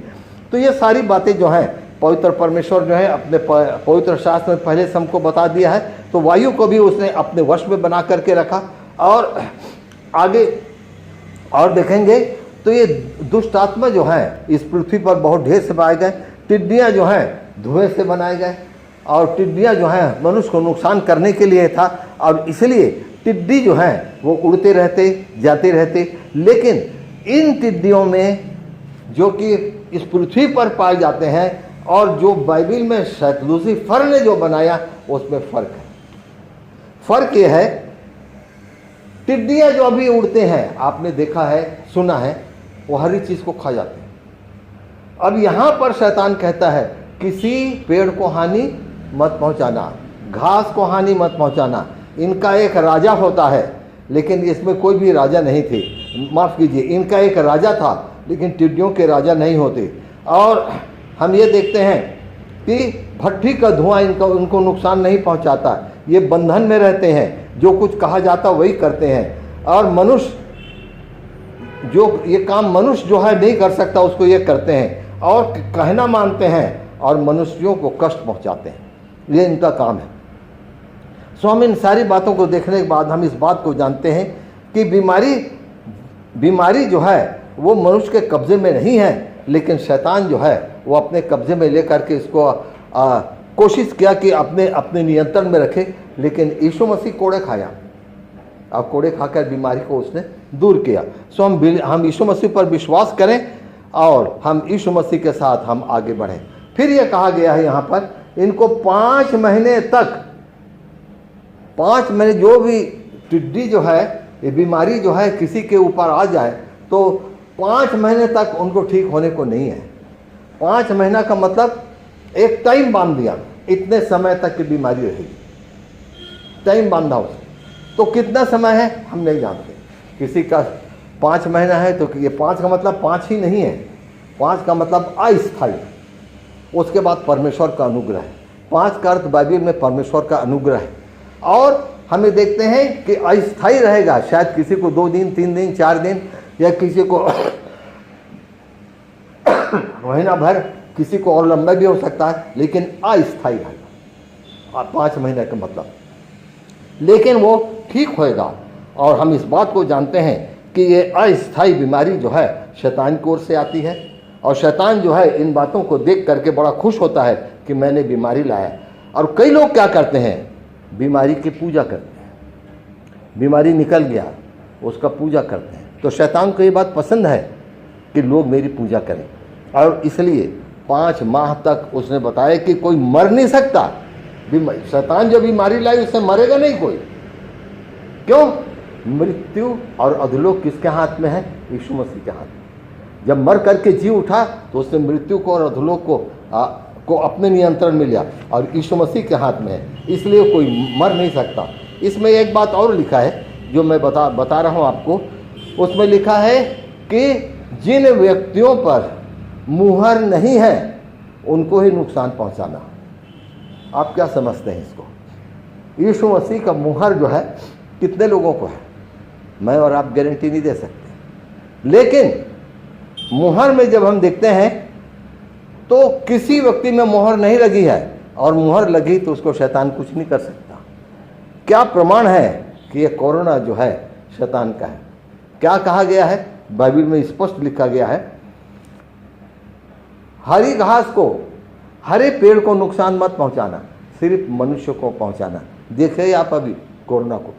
तो ये सारी बातें जो हैं पवित्र परमेश्वर जो है अपने पवित्र शास्त्र में पहले से हमको बता दिया है। तो वायु को भी उसने अपने वश में बना करके रखा। और आगे और देखेंगे तो ये दुष्ट आत्मा जो है इस पृथ्वी पर बहुत ढेर से पाए गए। टिड्डियाँ जो हैं धुएं से बनाए गए, और टिड्डियाँ जो हैं मनुष्य को नुकसान करने के लिए था, और इसलिए टिड्डी जो हैं वो उड़ते रहते, जाते रहते। लेकिन इन टिड्डियों में जो कि इस पृथ्वी पर पाए जाते हैं और जो बाइबल में शायद लूसीफर ने जो बनाया उसमें फ़र्क है। फर्क ये है, टिड्डियाँ जो अभी उड़ते हैं, आपने देखा है, सुना है, वो हरी चीज़ को खा जाते हैं। अब यहाँ पर शैतान कहता है किसी पेड़ को हानि मत पहुँचाना, घास को हानि मत पहुँचाना। इनका एक राजा होता है, लेकिन इसमें कोई भी राजा नहीं थे, माफ़ कीजिए, इनका एक राजा था, लेकिन टिड्डियों के राजा नहीं होते। और हम ये देखते हैं कि भट्ठी का धुआं उनको नुकसान नहीं पहुंचाता। ये बंधन में रहते हैं, जो कुछ कहा जाता वही करते हैं। और मनुष्य जो ये काम मनुष्य जो है नहीं कर सकता, उसको ये करते हैं और कहना मानते हैं और मनुष्यों को कष्ट पहुंचाते हैं। ये इनका काम है। सो हम इन सारी बातों को देखने के बाद हम इस बात को जानते हैं कि बीमारी जो है वो मनुष्य के कब्जे में नहीं है, लेकिन शैतान जो है वो अपने कब्जे में लेकर के इसको कोशिश किया कि अपने नियंत्रण में रखे। लेकिन यीशु मसीह कोड़े खाया और कोड़े खाकर बीमारी को उसने दूर किया। सो हम यीशु मसीह पर विश्वास करें और हम यीशु मसीह के साथ हम आगे बढ़ें। फिर ये कहा गया है यहाँ पर, इनको 5 महीने तक, 5 महीने जो भी टिड्डी जो है, ये बीमारी जो है किसी के ऊपर आ जाए तो 5 महीने तक उनको ठीक होने को नहीं है। 5 महीना का मतलब एक टाइम बांध दिया, इतने समय तक की बीमारी रहेगी, टाइम बांधा उसे। तो कितना समय है हम नहीं जानते। किसी का 5 महीना है तो ये 5 का मतलब 5 ही नहीं है, 5 का मतलब अस्थायी। उसके बाद परमेश्वर का अनुग्रह है। 5 का अर्थ बाइबल में परमेश्वर का अनुग्रह है। और हमें देखते हैं कि अस्थायी रहेगा, शायद किसी को 2 दिन, 3 दिन, 4 दिन, या किसी को महीना भर, किसी को और लंबा भी हो सकता है, लेकिन अस्थायी रहेगा 5 महीने का मतलब। लेकिन वो ठीक होएगा। और हम इस बात को जानते हैं कि ये अस्थायी बीमारी जो है शैतान की ओर से आती है, और शैतान जो है इन बातों को देख करके बड़ा खुश होता है कि मैंने बीमारी लाया। और कई लोग क्या करते हैं, बीमारी की पूजा करते हैं। बीमारी निकल गया, उसका पूजा करते हैं। तो शैतान को ये बात पसंद है कि लोग मेरी पूजा करें, और इसलिए 5 माह तक उसने बताया कि कोई मर नहीं सकता। शैतान जो बीमारी लाई उससे मरेगा नहीं कोई। क्यों? मृत्यु और अधोलोक किसके हाथ में है? यीशु मसीह के हाथ में। जब मर करके जी उठा तो उसने मृत्यु को और अधोलोक को अपने नियंत्रण में लिया, और यीशु मसीह के हाथ में है, इसलिए कोई मर नहीं सकता। इसमें एक बात और लिखा है जो मैं बता रहा हूँ आपको। उसमें लिखा है कि जिन व्यक्तियों पर मुहर नहीं है उनको ही नुकसान पहुंचाना। आप क्या समझते हैं इसको? यीशु मसीह का मुहर जो है कितने लोगों को है, मैं और आप गारंटी नहीं दे सकते। लेकिन मुहर में जब हम देखते हैं तो किसी व्यक्ति में मुहर नहीं लगी है, और मुहर लगी तो उसको शैतान कुछ नहीं कर सकता। क्या प्रमाण है कि ये कोरोना जो है शैतान का है? क्या कहा गया है? बाइबल में स्पष्ट लिखा गया है, हरी घास को, हरे पेड़ को नुकसान मत पहुंचाना, सिर्फ मनुष्य को पहुंचाना। देखिए आप अभी कोरोना को,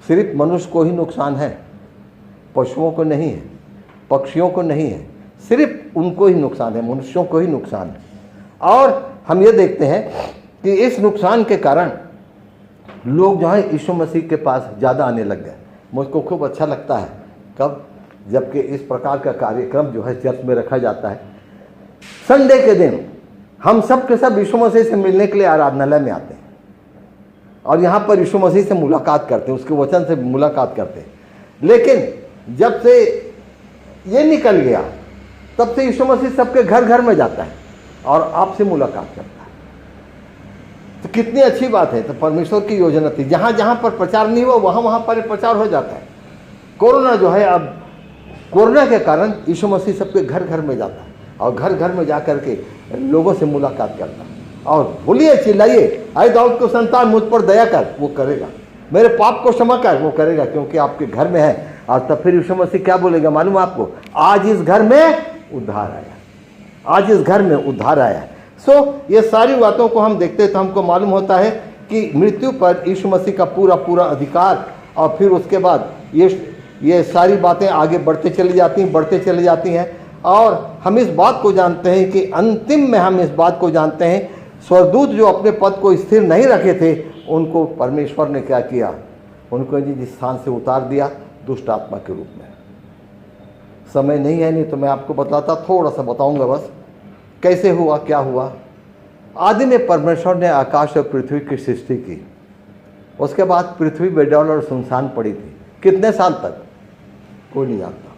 सिर्फ मनुष्य को ही नुकसान है, पशुओं को नहीं है, पक्षियों को नहीं है, सिर्फ उनको ही नुकसान है, मनुष्यों को ही नुकसान है। और हम ये देखते हैं कि इस नुकसान के कारण लोग जो है यीशु मसीह के पास ज़्यादा आने लग गए। मुझको खूब अच्छा लगता है कब, जबकि इस प्रकार का कार्यक्रम जो है चर्च में रखा जाता है। संडे के दिन हम सब के सब यीशु मसीह से मिलने के लिए आराधनालय में आते हैं, और यहाँ पर यीशु मसीह से मुलाकात करते हैं, उसके वचन से मुलाकात करते हैं। लेकिन जब से ये निकल गया, तब से यीशु मसीह सबके घर घर में जाता है और आपसे मुलाकात करता है। तो कितनी अच्छी बात है। तो परमेश्वर की योजना थी, जहाँ जहाँ पर प्रचार नहीं हुआ वहाँ वहाँ पर प्रचार हो जाता है। कोरोना जो है, अब कोरोना के कारण यीशु मसीह सबके घर घर में जाता है, और घर घर में जा कर के लोगों से मुलाकात करता है, और बोलिए, चिल्लाइए, आए दाऊद को संतान, मुझ पर दया कर, वो करेगा। मेरे पाप को क्षमा कर, वो करेगा, क्योंकि आपके घर में है। और तब फिर यीशु मसीह क्या बोलेगा मालूम आपको? आज इस घर में उद्धार आया, आज इस घर में उद्धार आया। ये सारी बातों को हम देखते तो हमको मालूम होता है कि मृत्यु पर यीशु मसीह का पूरा पूरा अधिकार, और फिर उसके बाद ये सारी बातें आगे बढ़ते चली जाती हैं। और हम इस बात को जानते हैं कि अंतिम में हम इस बात को जानते हैं, स्वर्गदूत जो अपने पद को स्थिर नहीं रखे थे, उनको परमेश्वर ने क्या किया, उनको जिस स्थान से उतार दिया दुष्ट आत्मा के रूप में। समय नहीं है, नहीं तो मैं आपको बताता, थोड़ा सा बताऊंगा बस कैसे हुआ, क्या हुआ। आदि में परमेश्वर ने आकाश और पृथ्वी की सृष्टि की। उसके बाद पृथ्वी बेडौल और सुनसान पड़ी थी। कितने साल तक कोई नहीं जानता,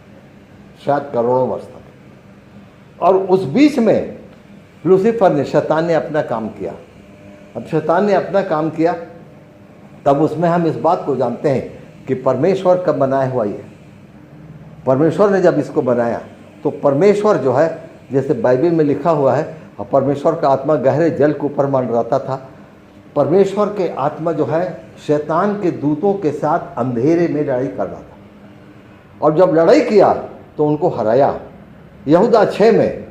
शायद करोड़ों वर्ष तक। और उस बीच में लूसीफर ने, शैतान ने अपना काम किया। अब शैतान ने अपना काम किया, तब उसमें हम इस बात को जानते हैं कि परमेश्वर का बनाया हुआ ये, परमेश्वर ने जब इसको बनाया तो परमेश्वर जो है, जैसे बाइबल में लिखा हुआ है, और परमेश्वर का आत्मा गहरे जल के ऊपर मंडराता था। परमेश्वर के आत्मा जो है शैतान के दूतों के साथ अंधेरे में लड़ाई कर रहा था, और जब लड़ाई किया तो उनको हराया। यहूदा 6 में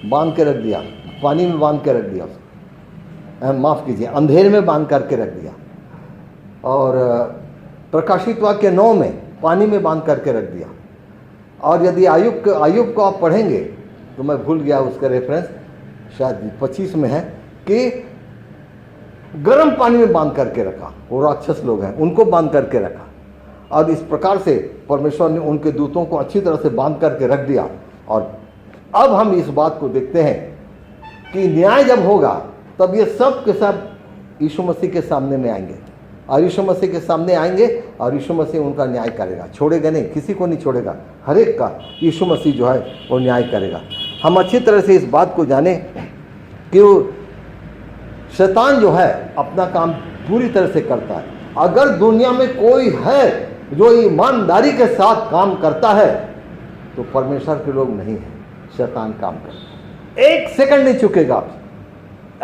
बांध के रख दिया, पानी में बांध के रख दिया, माफ़ कीजिए, अंधेरे में बांध करके रख दिया। और प्रकाशित वाक्य 9 में पानी में बांध करके रख दिया। और यदि आयुब को आप पढ़ेंगे तो मैं भूल गया उसका रेफरेंस, शायद 25 में है, कि गर्म पानी में बांध करके रखा। वो राक्षस लोग हैं, उनको बांध करके रखा। और इस प्रकार से परमेश्वर ने उनके दूतों को अच्छी तरह से बांध करके रख दिया। और अब हम इस बात को देखते हैं कि न्याय जब होगा तब ये सब के सब यीशु मसीह के सामने में आएंगे, और यीशु मसीह के सामने आएंगे, और यीशु मसीह उनका न्याय करेगा। छोड़ेगा नहीं, किसी को नहीं छोड़ेगा, हर एक का यीशु मसीह जो है वो न्याय करेगा। हम अच्छी तरह से इस बात को जाने कि शैतान जो है अपना काम पूरी तरह से करता है। अगर दुनिया में कोई है जो ईमानदारी के साथ काम करता है तो परमेश्वर के लोग नहीं हैं, शैतान काम करता है। 1 सेकंड नहीं चुकेगा आपसे।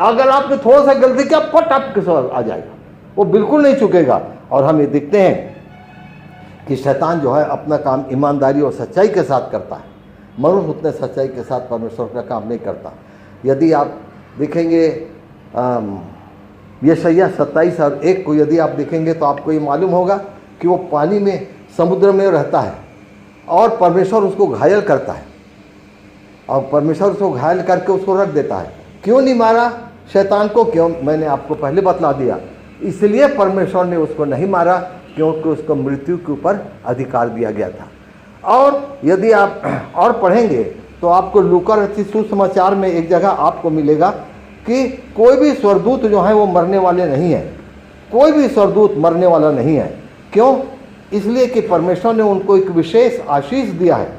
अगर आपने थोड़ा सा गलती किया, पट आपके सवाल आ जाएगा, वो बिल्कुल नहीं चुकेगा। और हम ये देखते हैं कि शैतान जो है अपना काम ईमानदारी और सच्चाई के साथ करता है। मनुष्य उतने सच्चाई के साथ परमेश्वर का काम नहीं करता। यदि आप देखेंगे यशायाह 27 और 1 को यदि आप देखेंगे तो आपको ये मालूम होगा कि वो पानी में, समुद्र में रहता है, और परमेश्वर उसको घायल करता है, और परमेश्वर उसको घायल करके उसको रख देता है। क्यों नहीं मारा शैतान को? क्यों? मैंने आपको पहले बतला दिया। इसलिए परमेश्वर ने उसको नहीं मारा क्योंकि उसको मृत्यु के ऊपर अधिकार दिया गया था। और यदि आप और पढ़ेंगे तो आपको लूका रचित सुसमाचार में एक जगह आपको मिलेगा कि कोई भी स्वर्गदूत जो है वो मरने वाले नहीं है। कोई भी स्वर्गदूत मरने वाला नहीं है। क्यों? इसलिए कि परमेश्वर ने उनको एक विशेष आशीष दिया है,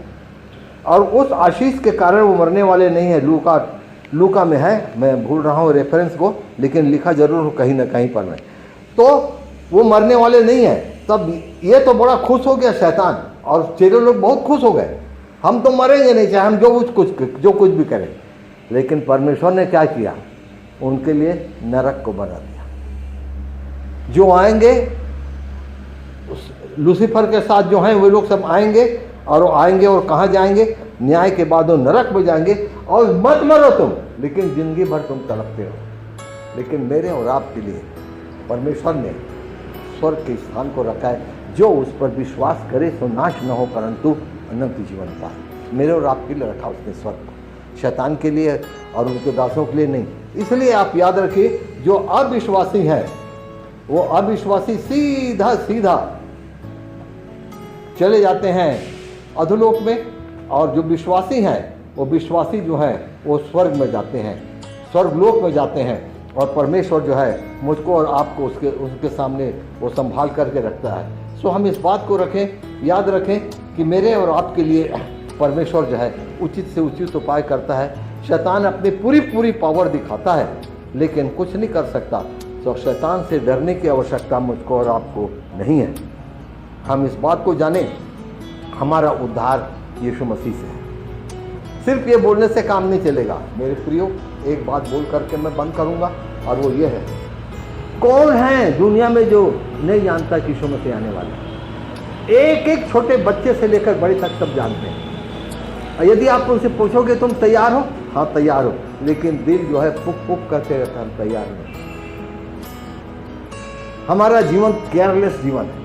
और उस आशीष के कारण वो मरने वाले नहीं है। लूका में है, मैं भूल रहा हूँ रेफरेंस को, लेकिन लिखा जरूर हो कहीं ना कहीं पर में, तो वो मरने वाले नहीं है। तब ये तो बड़ा खुश हो गया शैतान, और चेले लोग बहुत खुश हो गए, हम तो मरेंगे नहीं, चाहे हम जो कुछ भी करें। लेकिन परमेश्वर ने क्या किया? उनके लिए नरक को बना दिया। जो आएंगे लूसीफर के साथ जो हैं वे लोग सब आएंगे, और वो आएंगे और कहाँ जाएंगे? न्याय के बाद वो नरक में जाएंगे। और मत मरो तुम, लेकिन जिंदगी भर तुम तड़पते रहो। लेकिन मेरे और आपके लिए परमेश्वर ने स्वर्ग के स्थान को रखा है। जो उस पर विश्वास करे सो नाश न हो परंतु अनंत जीवन पाए। मेरे और आपके लिए रखा उसने स्वर्ग को, शैतान के लिए और उनके दासों के लिए नहीं। इसलिए आप याद रखिए, जो अविश्वासी हैं वो अविश्वासी सीधा सीधा चले जाते हैं अधोलोक में, और जो विश्वासी हैं वो विश्वासी जो हैं वो स्वर्ग में जाते हैं, स्वर्गलोक में जाते हैं। और परमेश्वर जो है मुझको और आपको उसके सामने वो संभाल करके रखता है। सो हम इस बात को रखें, याद रखें कि मेरे और आपके लिए परमेश्वर जो है उचित से उचित उपाय करता है। शैतान अपनी पूरी पावर दिखाता है, लेकिन कुछ नहीं कर सकता। तो शैतान से डरने की आवश्यकता मुझको और आपको नहीं है। हम इस बात को जानें, हमारा उद्धार यीशु मसीह से है। सिर्फ ये बोलने से काम नहीं चलेगा। मेरे प्रियो, एक बात बोल करके मैं बंद करूंगा, और वो ये है, कौन है दुनिया में जो नहीं जानता कि यीशु मसीह आने वाला है? एक छोटे बच्चे से लेकर बड़े तक सब जानते हैं। यदि आप उनसे पूछोगे तुम तैयार हो? हाँ तैयार हो, लेकिन दिल जो है पुक पुक करते रहता है, हम तैयार नहीं। हमारा जीवन केयरलेस जीवन है।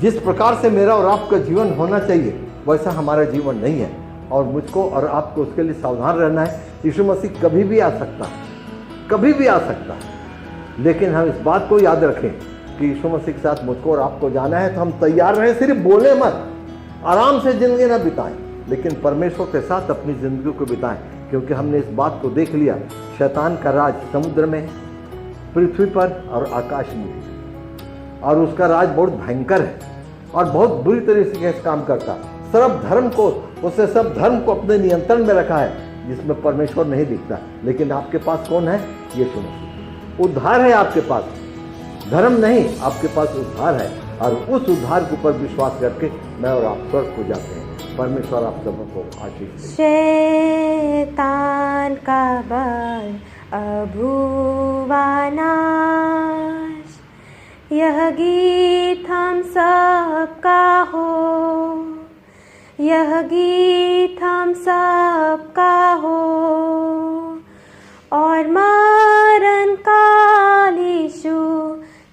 जिस प्रकार से मेरा और आपका जीवन होना चाहिए वैसा हमारा जीवन नहीं है, और मुझको और आपको उसके लिए सावधान रहना है। यीशु मसीह कभी भी आ सकता है, कभी भी आ सकता है। लेकिन हम इस बात को याद रखें कि यीशु मसीह के साथ मुझको और आपको जाना है, तो हम तैयार रहें। सिर्फ बोले मत, आराम से जिंदगी ना बिताएं, लेकिन परमेश्वर के साथ अपनी जिंदगी को बिताएं, क्योंकि हमने इस बात को देख लिया, शैतान का राज समुद्र में है, पृथ्वी पर और आकाश में भी, और उसका राज बहुत भयंकर है और बहुत बुरी तरीके से काम करता है। सब धर्म को, उसने सब धर्म को अपने नियंत्रण में रखा है, जिसमें परमेश्वर नहीं दिखता। लेकिन आपके पास कौन है? यीशु मसीह। उद्धार है आपके पास, धर्म नहीं, आपके पास उद्धार है, और उस उद्धार के ऊपर विश्वास करके मैं और आप स्वर्ग को जाते हैं। परमेश्वर आप सबको आशीष दे। शैतान का बल अभूवा नाश, यह गीत हम सबका हो, यह गीत हम सबका हो, और मरण काल यीशु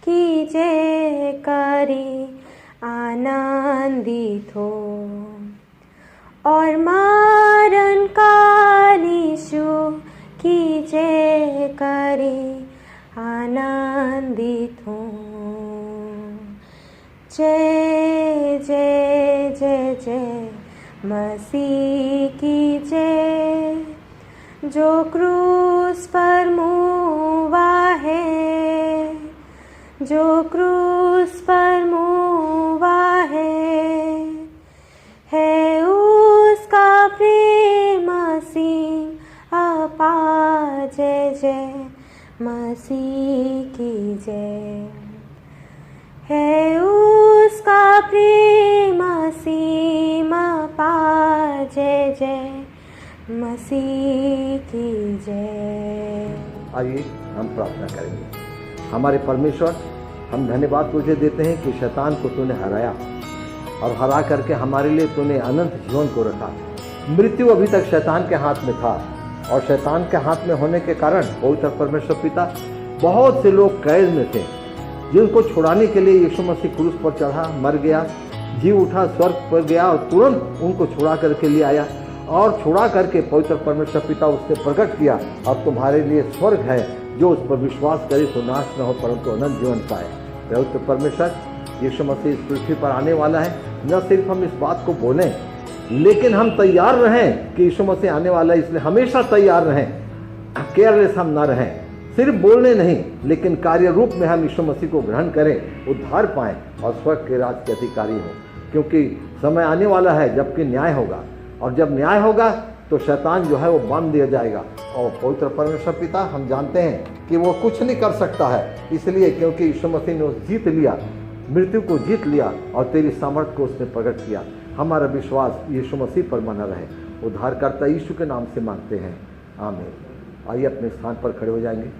की जय करी आनंदित हो, और मरण काल यीशु की जय करी आनंदित हो। जय जय जय जय मसीह की जय, जो क्रूस पर मुआ है, जो क्रूस पर मुआ है उसका प्रेम असीम अपार। जय जय मसीह की जय, है उसका प्रेम असीम अपार। जय जय मसीह की जय। आइए हम प्रार्थना करेंगे। हमारे परमेश्वर, हम धन्यवाद तुझे देते हैं कि शैतान को तूने हराया, और हरा करके हमारे लिए तूने अनंत जीवन को रखा। मृत्यु अभी तक शैतान के हाथ में था, और शैतान के हाथ में होने के कारण पवित्र परमेश्वर पिता, बहुत से लोग कैद में थे, जिनको छुड़ाने के लिए यीशु मसीह क्रूस पर चढ़ा, मर गया, जी उठा, स्वर्ग पर गया, और तुरंत उनको छुड़ा करके ले आया, और छुड़ा करके पवित्र परमेश्वर पिता उसने प्रकट किया, और तुम्हारे लिए स्वर्ग है, जो उस पर विश्वास करे तो नाश न हो परंतु अनंत जीवन पाए। पवित्र परमेश्वर, यीशु मसीह इस पृथ्वी पर आने वाला है। न सिर्फ हम इस बात को बोलें, लेकिन हम तैयार रहें कि यीशु मसीह आने वाला है, इसलिए हमेशा तैयार रहें, केयरलेस हम ना रहें। सिर्फ बोलने नहीं, लेकिन कार्य रूप में हम यीशु मसीह को ग्रहण करें, उद्धार पाएं और स्वर्ग के राज के अधिकारी हों, क्योंकि समय आने वाला है जबकि न्याय होगा, और जब न्याय होगा तो शैतान जो है वो बांध दिया जाएगा। और पवित्र परमेश्वर पिता, हम जानते हैं कि वो कुछ नहीं कर सकता है, इसलिए क्योंकि यीशु मसीह ने उसे जीत लिया, मृत्यु को जीत लिया, और तेरी सामर्थ को उसने प्रकट किया। हमारा विश्वास यीशु मसीह पर बना रहे। उद्धारकर्ता यीशु के नाम से मांगते हैं, आमीन। आइए अपने स्थान पर खड़े हो जाएंगे।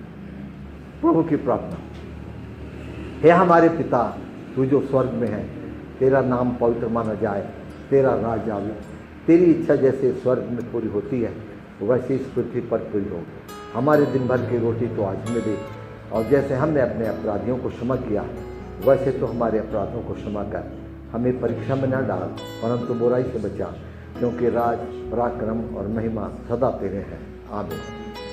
प्रभु की प्रार्थना। हे हमारे पिता, तू जो स्वर्ग में है, तेरा नाम पवित्र माना जाए, तेरा राज आवे, तेरी इच्छा जैसे स्वर्ग में पूरी होती है वैसे इस पृथ्वी पर पूरी हो। हमारे दिन भर की रोटी तो आज हमें दे, और जैसे हमने अपने अपराधियों को क्षमा किया वैसे तो हमारे अपराधों को क्षमा कर। हमें परीक्षा में न डाल, परंतु बुराई से बचा, क्योंकि राज, पराक्रम और महिमा सदा तेरे हैं, आमीन।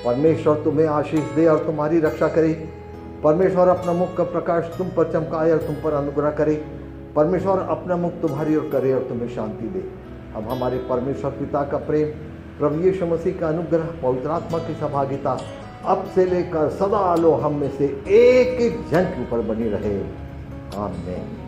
परमेश्वर तुम्हें आशीष दे और तुम्हारी रक्षा करे। परमेश्वर अपना मुख का प्रकाश तुम पर चमकाए और तुम पर अनुग्रह करे। परमेश्वर अपना मुख तुम्हारी ओर करे और तुम्हें शांति दे। अब हमारे परमेश्वर पिता का प्रेम, प्रभु यीशु मसीह का अनुग्रह, पवित्र आत्मा की सहभागिता अब से लेकर सदा लो हम में से एक एक जन के ऊपर बनी रहे, आमीन।